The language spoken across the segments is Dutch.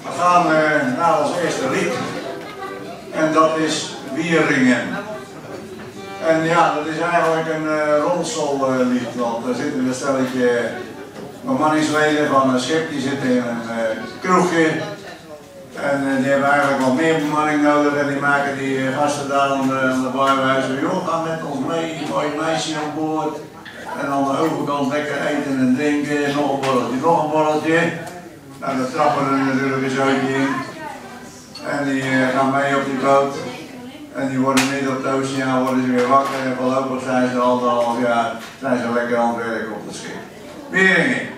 We gaan naar ons eerste lied. En dat is Wieringen. En ja, dat is eigenlijk een rolstoellied, want daar zitten een stelletje bemanningsleden van een schip, die zitten in een kroegje. En die hebben eigenlijk wel meer bemanning nodig en die maken die gasten daar aan de barhuizen. Joh, ga met ons mee, mooi meisje aan boord. En aan de overkant lekker eten en drinken, nog een borreltje, nog een borreltje. Nou, daar trappen er natuurlijk een zootje in. En die gaan mee op die boot. En die worden niet op het oceaan, worden ze weer wakker en voorlopig zijn ze al 1,5 jaar zijn ze lekker aan het werk op het schip. Wieringen.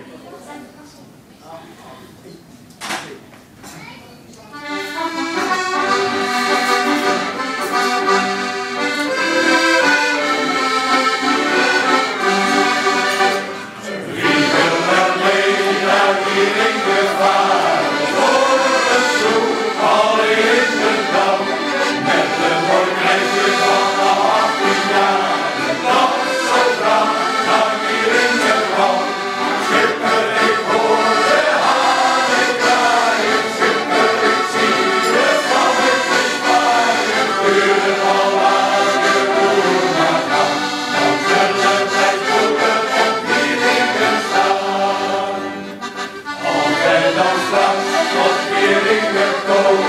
Tot Wieringen komen.